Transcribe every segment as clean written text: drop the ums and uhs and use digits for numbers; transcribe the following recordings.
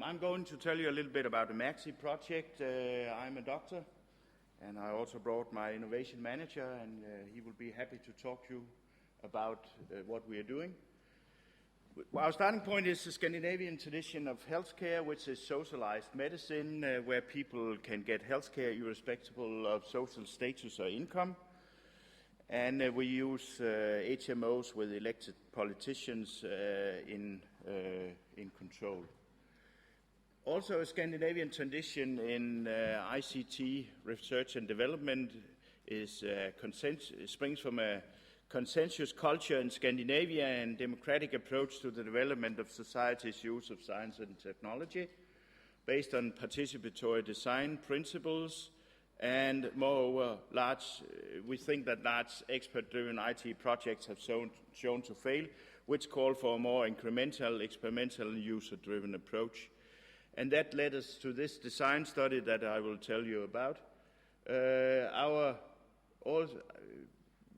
I'm going to tell you a little bit about the MAXI project. I'm a doctor, and I also brought my innovation manager, and he will be happy to talk to you about what we are doing. Our starting point is the Scandinavian tradition of healthcare, which is socialized medicine, where people can get healthcare irrespective of social status or income. And we use HMOs with elected politicians in control. Also, a Scandinavian tradition in ICT research and development is springs from a consensus culture in Scandinavia and democratic approach to the development of society's use of science and technology, based on participatory design principles. And moreover, we think that large expert-driven IT projects have shown to fail, which call for a more incremental, experimental, and user-driven approach. And that led us to this design study that I will tell you about.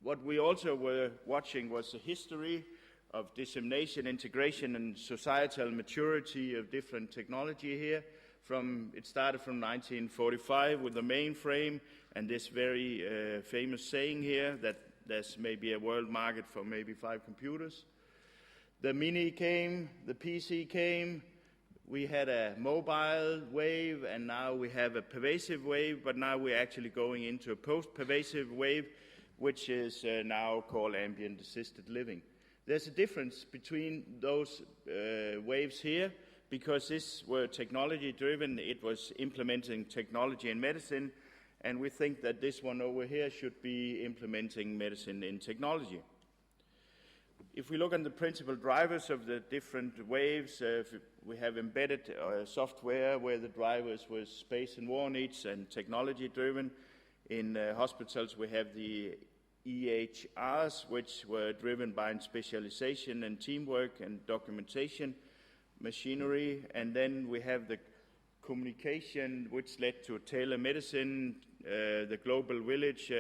What we also were watching was the history of dissemination, integration, and societal maturity of different technology here. It started from 1945 with the mainframe and this very famous saying here that there's maybe a world market for maybe 5 computers. The Mini came, the PC came, we had a mobile wave, and now we have a pervasive wave, but now we're actually going into a post-pervasive wave, which is now called ambient assisted living. There's a difference between those waves here, because this were technology-driven. It was implementing technology in medicine, and we think that this one over here should be implementing medicine in technology. If we look at the principal drivers of the different waves, we have embedded software where the drivers were space and war needs and technology-driven. In hospitals, we have the EHRs, which were driven by specialization and teamwork and documentation machinery, and then we have the communication, which led to telemedicine, the global village,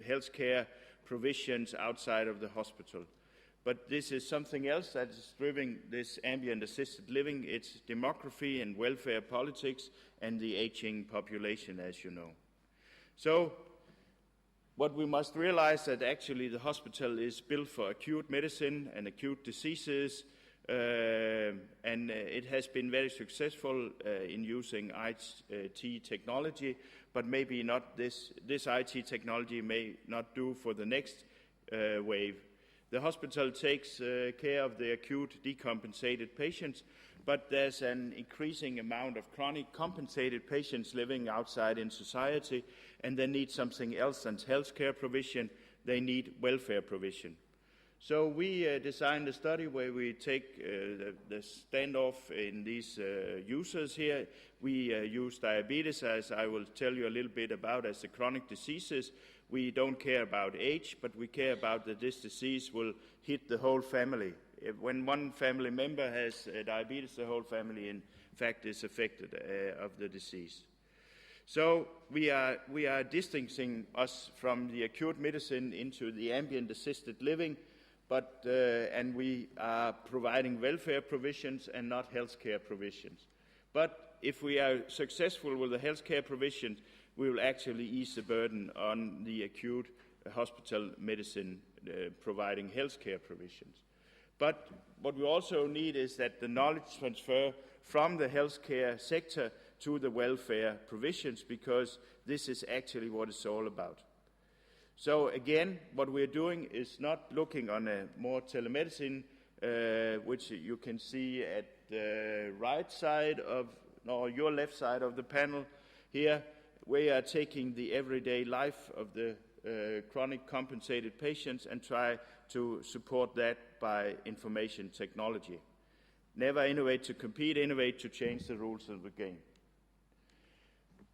healthcare provisions outside of the hospital. But this is something else that is driving this ambient assisted living. It's demography and welfare politics and the aging population, as you know. So what we must realize that actually the hospital is built for acute medicine and acute diseases, and it has been very successful in using IT technology, but maybe not this IT technology may not do for the next wave. The hospital takes care of the acute decompensated patients, but there's an increasing amount of chronic compensated patients living outside in society, and they need something else than healthcare provision. They need welfare provision. So we designed a study where we take the standoff in these users here. We use diabetes, as I will tell you a little bit about, as the chronic diseases. We don't care about age, but we care about that this disease will hit the whole family. When one family member has diabetes, the whole family, in fact, is affected of the disease. So we are distancing us from the acute medicine into the ambient assisted living, and we are providing welfare provisions and not healthcare provisions. But if we are successful with the healthcare provisions, we will actually ease the burden on the acute hospital medicine providing healthcare provisions. But what we also need is that the knowledge transfer from the healthcare sector to the welfare provisions, because this is actually what it's all about. So again, what we're doing is not looking on a more telemedicine, which you can see at the right side of, or your left side of the panel here. We are taking the everyday life of the chronic compensated patients and try to support that by information technology. Never innovate to compete, innovate to change the rules of the game.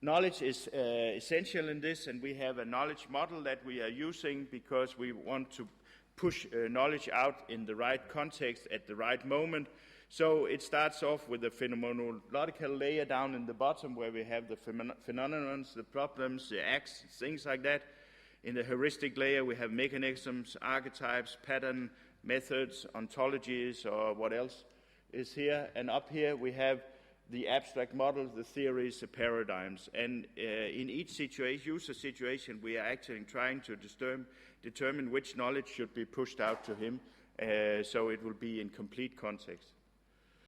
Knowledge is essential in this, and we have a knowledge model that we are using because we want to push knowledge out in the right context at the right moment. So it starts off with the phenomenological layer down in the bottom, where we have the phenomena, the problems, the acts, things like that. In the heuristic layer, we have mechanisms, archetypes, pattern, methods, ontologies, or what else. is here, and up here we have the abstract model, the theories, the paradigms. And in each user situation, we are actually trying to determine which knowledge should be pushed out to him, so it will be in complete context.